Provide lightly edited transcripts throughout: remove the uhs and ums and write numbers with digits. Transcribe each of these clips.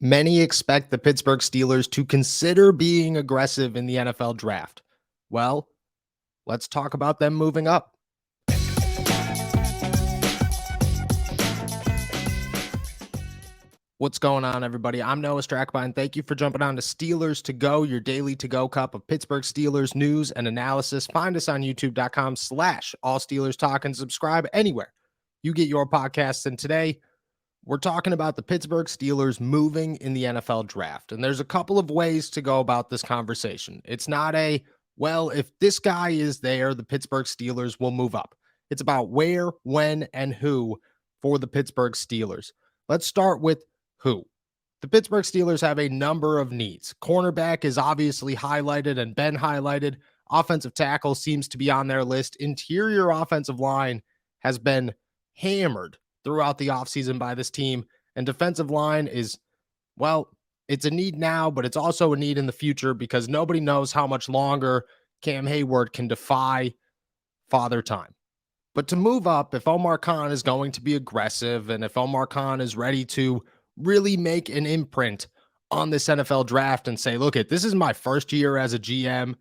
Many expect the Pittsburgh Steelers to consider being aggressive in the NFL draft. Well, let's talk about them moving up. What's going on, everybody? I'm Noah Strackbine. Thank you for jumping on to Steelers to Go, your daily to-go cup of Pittsburgh Steelers news and analysis. Find us on youtube.com/All Steelers Talk and subscribe anywhere you get your podcasts. And today, we're talking about the Pittsburgh Steelers moving in the NFL draft. And there's a couple of ways to go about this conversation. It's not well, if this guy is there, the Pittsburgh Steelers will move up. It's about where, when, and who for the Pittsburgh Steelers. Let's start with who. The Pittsburgh Steelers have a number of needs. Cornerback is obviously highlighted and been highlighted. Offensive tackle seems to be on their list. Interior offensive line has been hammered throughout the offseason by this team. And defensive line is, well, it's a need now, but it's also a need in the future because nobody knows how much longer Cam Hayward can defy Father Time. But to move up, if Omar Khan is going to be aggressive and if Omar Khan is ready to really make an imprint on this NFL draft and say, look, this is my first year as a GM.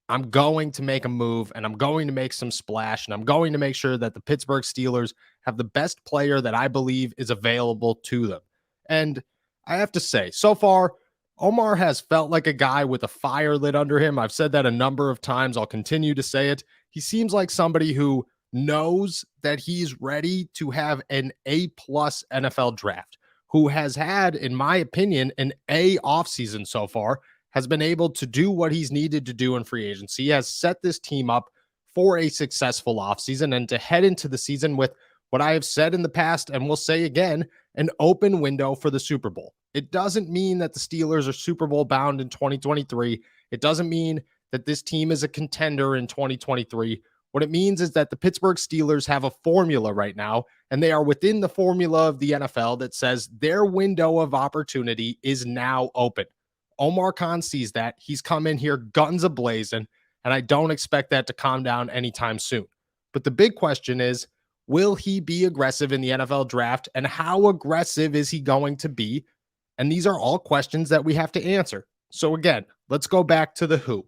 I'm going to make a move and I'm going to make some splash and I'm going to make sure that the Pittsburgh Steelers have the best player that I believe is available to them. And I have to say, so far, Omar has felt like a guy with a fire lit under him. I've said that a number of times. I'll continue to say it. He seems like somebody who knows that he's ready to have an A-plus NFL draft, who has had, in my opinion, an A offseason so far, has been able to do what he's needed to do in free agency. He has set this team up for a successful offseason and to head into the season with what I have said in the past and will say again, an open window for the Super Bowl. It doesn't mean that the Steelers are Super Bowl bound in 2023. It doesn't mean that this team is a contender in 2023. What it means is that the Pittsburgh Steelers have a formula right now, and they are within the formula of the NFL that says their window of opportunity is now open. Omar Khan sees that. He's come in here guns a-blazing, and I don't expect that to calm down anytime soon. But the big question is, will he be aggressive in the NFL draft, and how aggressive is he going to be? And these are all questions that we have to answer. So again, let's go back to the who.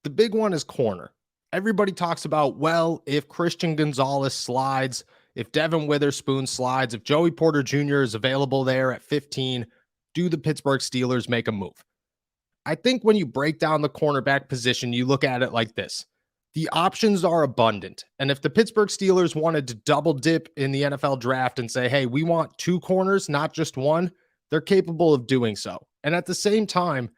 The big one is corner. Everybody talks about, well, if Christian Gonzalez slides, if Devin Witherspoon slides, if Joey Porter Jr. is available there at 15, do the Pittsburgh Steelers make a move? I think when you break down the cornerback position, you look at it like this. The options are abundant. And if the Pittsburgh Steelers wanted to double dip in the NFL draft and say, hey, we want two corners, not just one, they're capable of doing so. And at the same time,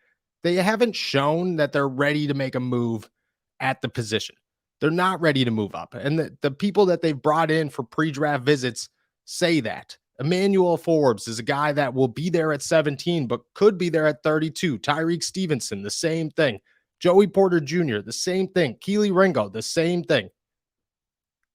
they haven't shown that they're ready to make a move at the position. They're not ready to move up. And the people that they've brought in for pre-draft visits say that. Emmanuel Forbes is a guy that will be there at 17, but could be there at 32. Tyreek Stevenson, the same thing. Joey Porter Jr., the same thing. Keely Ringo, the same thing.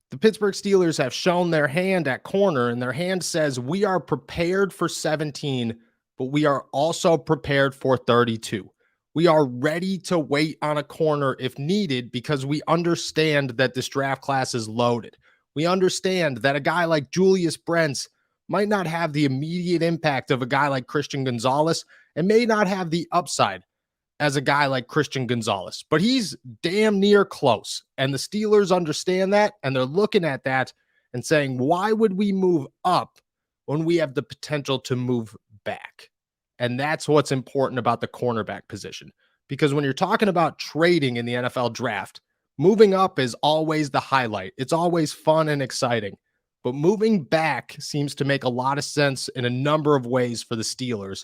The Pittsburgh Steelers have shown their hand at corner, and their hand says we are prepared for 17, but we are also prepared for 32. We are ready to wait on a corner if needed because we understand that this draft class is loaded. We understand that a guy like Julius Brents might not have the immediate impact of a guy like Christian Gonzalez and may not have the upside as a guy like Christian Gonzalez, but he's damn near close. And the Steelers understand that, and they're looking at that and saying, why would we move up when we have the potential to move back? And that's what's important about the cornerback position. Because when you're talking about trading in the NFL draft, moving up is always the highlight. It's always fun and exciting. But moving back seems to make a lot of sense in a number of ways for the Steelers.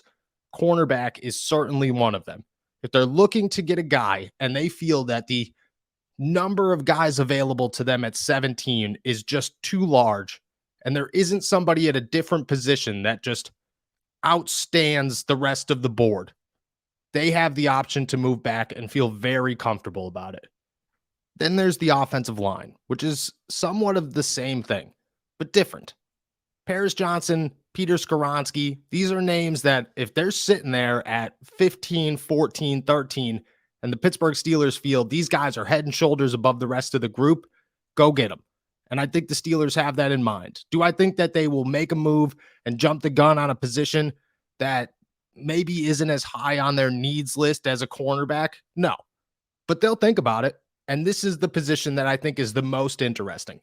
Cornerback is certainly one of them. If they're looking to get a guy and they feel that the number of guys available to them at 17 is just too large, and there isn't somebody at a different position that just outstands the rest of the board, they have the option to move back and feel very comfortable about it. Then there's the offensive line, which is somewhat of the same thing, but different. Paris Johnson, Peter Skoronski, these are names that if they're sitting there at 15, 14, 13, and the Pittsburgh Steelers feel these guys are head and shoulders above the rest of the group, go get them. And I think the Steelers have that in mind. Do I think that they will make a move and jump the gun on a position that maybe isn't as high on their needs list as a cornerback? No, but they'll think about it. And this is the position that I think is the most interesting.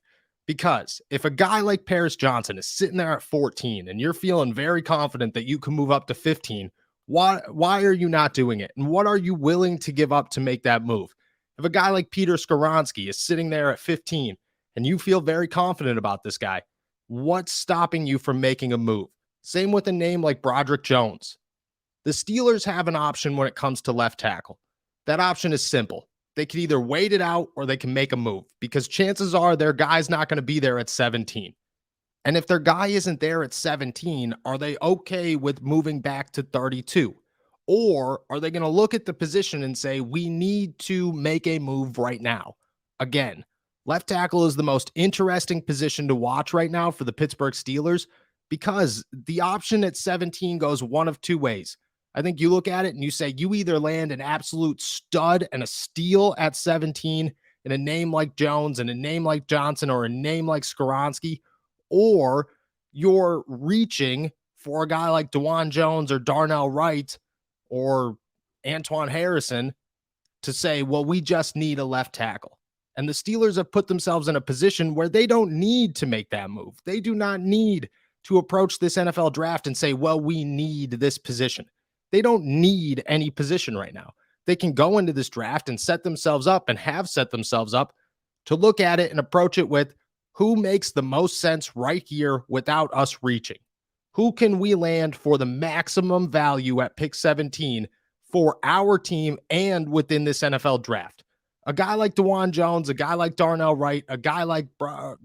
Because if a guy like Paris Johnson is sitting there at 14 and you're feeling very confident that you can move up to 15, why are you not doing it? And what are you willing to give up to make that move? If a guy like Peter Skoronski is sitting there at 15 and you feel very confident about this guy, what's stopping you from making a move? Same with a name like Broderick Jones. The Steelers have an option when it comes to left tackle. That option is simple. They can either wait it out or they can make a move because chances are their guy's not going to be there at 17. And if their guy isn't there at 17, are they okay with moving back to 32? Or are they going to look at the position and say, we need to make a move right now? Again, left tackle is the most interesting position to watch right now for the Pittsburgh Steelers because the option at 17 goes one of two ways. I think you look at it and you say you either land an absolute stud and a steal at 17 in a name like Jones and a name like Johnson or a name like Skoronski, or you're reaching for a guy like DeJuan Jones or Darnell Wright or Antoine Harrison to say, well, we just need a left tackle. And the Steelers have put themselves in a position where they don't need to make that move. They do not need to approach this NFL draft and say, well, we need this position. They don't need any position right now. They can go into this draft and set themselves up and have set themselves up to look at it and approach it with who makes the most sense right here without us reaching. Who can we land for the maximum value at pick 17 for our team and within this NFL draft? A guy like DeJuan Jones, a guy like Darnell Wright, a guy like,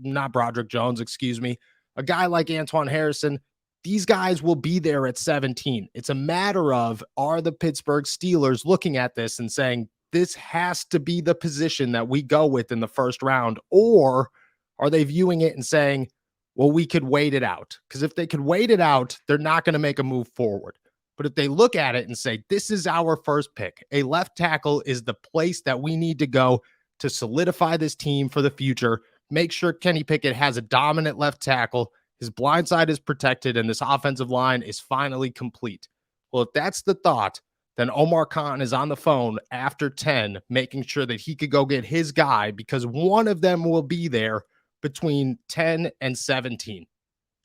not Broderick Jones, excuse me, a guy like Antoine Harrison, these guys will be there at 17. It's a matter of, are the Pittsburgh Steelers looking at this and saying, this has to be the position that we go with in the first round? Or are they viewing it and saying, well, we could wait it out? Because if they could wait it out, they're not going to make a move forward. But if they look at it and say, this is our first pick, a left tackle is the place that we need to go to solidify this team for the future, make sure Kenny Pickett has a dominant left tackle, his blind side is protected, and this offensive line is finally complete. Well, if that's the thought, then Omar Khan is on the phone after 10, making sure that he could go get his guy because one of them will be there between 10 and 17.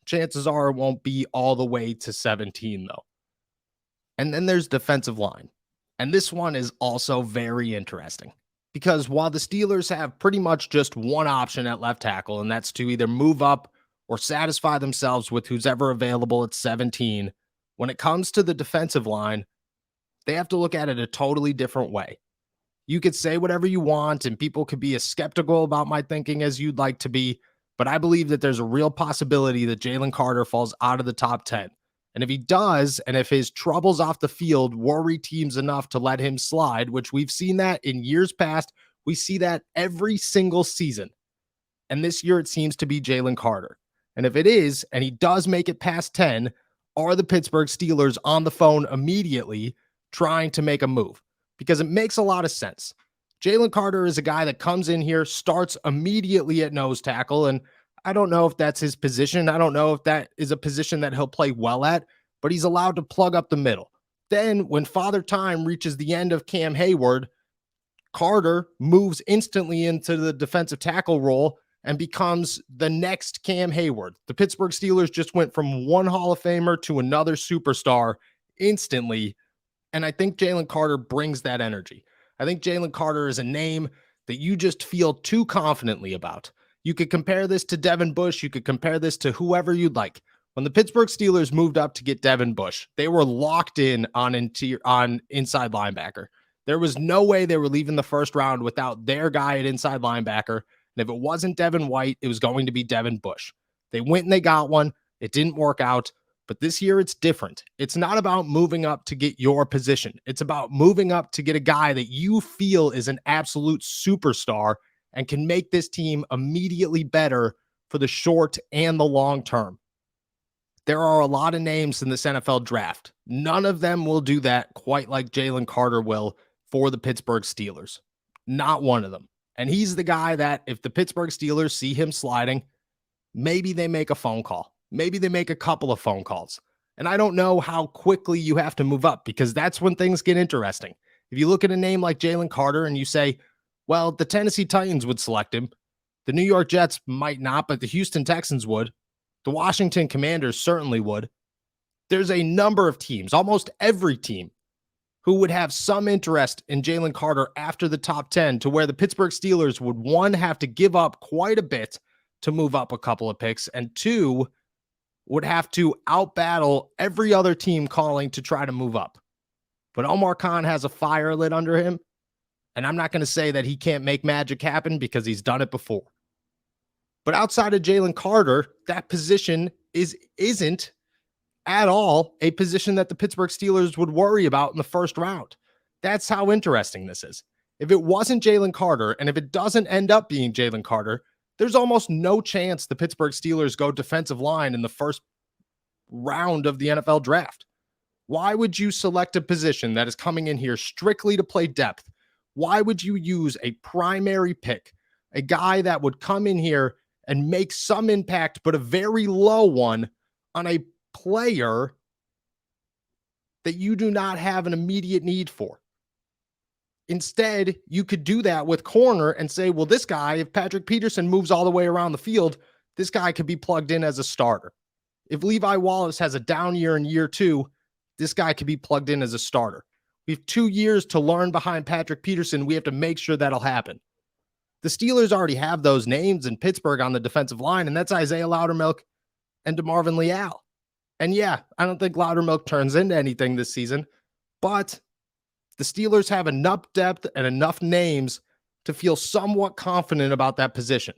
Chances are it won't be all the way to 17, though. And then there's defensive line. And this one is also very interesting because while the Steelers have pretty much just one option at left tackle, and that's to either move up or satisfy themselves with who's ever available at 17, when it comes to the defensive line, they have to look at it a totally different way. You could say whatever you want, and people could be as skeptical about my thinking as you'd like to be, but I believe that there's a real possibility that Jalen Carter falls out of the top 10. And if he does, and if his troubles off the field worry teams enough to let him slide, which we've seen that in years past, we see that every single season. And this year it seems to be Jalen Carter. And if it is, and he does make it past 10, are the Pittsburgh Steelers on the phone immediately trying to make a move? Because it makes a lot of sense. Jalen Carter is a guy that comes in here, starts immediately at nose tackle, and I don't know if that's his position. I don't know if that is a position that he'll play well at, but he's allowed to plug up the middle. Then when Father Time reaches the end of Cam Hayward, Carter moves instantly into the defensive tackle role and becomes the next Cam Hayward. The Pittsburgh Steelers just went from one Hall of Famer to another superstar instantly. And I think Jalen Carter brings that energy. I think Jalen Carter is a name that you just feel too confidently about. You could compare this to Devin Bush. You could compare this to whoever you'd like. When the Pittsburgh Steelers moved up to get Devin Bush, they were locked in on inside linebacker. There was no way they were leaving the first round without their guy at inside linebacker. And if it wasn't Devin White, it was going to be Devin Bush. They went and they got one. It didn't work out. But this year it's different. It's not about moving up to get your position. It's about moving up to get a guy that you feel is an absolute superstar and can make this team immediately better for the short and the long term. There are a lot of names in this NFL draft. None of them will do that quite like Jalen Carter will for the Pittsburgh Steelers. Not one of them. And he's the guy that if the Pittsburgh Steelers see him sliding, maybe they make a phone call. Maybe they make a couple of phone calls And I don't know how quickly you have to move up, because that's when things get interesting. If you look at a name like Jalen Carter and you say, well, the Tennessee Titans would select him, the New York Jets might not, but the Houston Texans would, the Washington Commanders certainly would. There's a number of teams, almost every team, who would have some interest in Jalen Carter after the top 10, to where the Pittsburgh Steelers would, one, have to give up quite a bit to move up a couple of picks, and two, would have to outbattle every other team calling to try to move up. But Omar Khan has a fire lit under him, and I'm not going to say that he can't make magic happen, because he's done it before. But outside of Jalen Carter, that position isn't at all a position that the Pittsburgh Steelers would worry about in the first round. That's how interesting this is. If it wasn't Jalen Carter, and if it doesn't end up being Jalen Carter, there's almost no chance the Pittsburgh Steelers go defensive line in the first round of the NFL draft. Why would you select a position that is coming in here strictly to play depth? Why would you use a primary pick, a guy that would come in here and make some impact, but a very low one, on a player that you do not have an immediate need for? Instead, you could do that with corner and say, well, this guy, if Patrick Peterson moves all the way around the field, this guy could be plugged in as a starter. If Levi Wallace has a down year in year 2, this guy could be plugged in as a starter. We have 2 years to learn behind Patrick Peterson. We have to make sure that'll happen. The Steelers already have those names in Pittsburgh on the defensive line, and that's Isaiah Loudermilk and DeMarvin Leal. And yeah, I don't think Loudermilk turns into anything this season, but the Steelers have enough depth and enough names to feel somewhat confident about that position.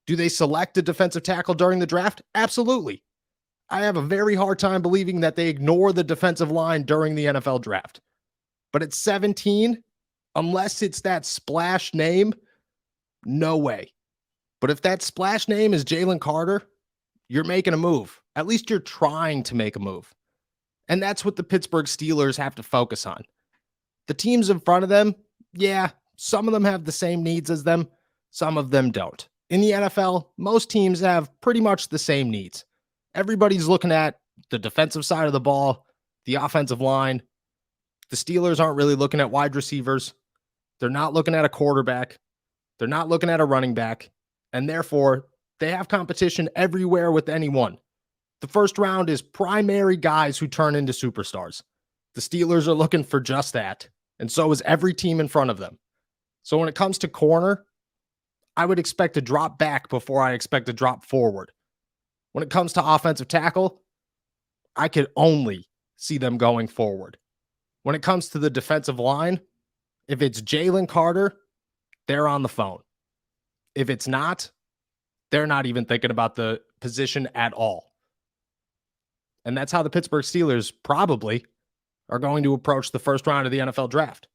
Do they select a defensive tackle during the draft? Absolutely. I have a very hard time believing that they ignore the defensive line during the NFL draft. But at 17, unless it's that splash name, no way. But if that splash name is Jalen Carter, you're making a move. At least you're trying to make a move. And that's what the Pittsburgh Steelers have to focus on. The teams in front of them, yeah, some of them have the same needs as them. Some of them don't. In the NFL, most teams have pretty much the same needs. Everybody's looking at the defensive side of the ball, the offensive line. The Steelers aren't really looking at wide receivers. They're not looking at a quarterback. They're not looking at a running back. And therefore, they have competition everywhere with anyone. The first round is primary guys who turn into superstars. The Steelers are looking for just that. And so is every team in front of them. So when it comes to corner, I would expect to drop back before I expect to drop forward. When it comes to offensive tackle, I could only see them going forward. When it comes to the defensive line, if it's Jalen Carter, they're on the phone. If it's not, they're not even thinking about the position at all. And that's how the Pittsburgh Steelers probably are going to approach the first round of the NFL draft.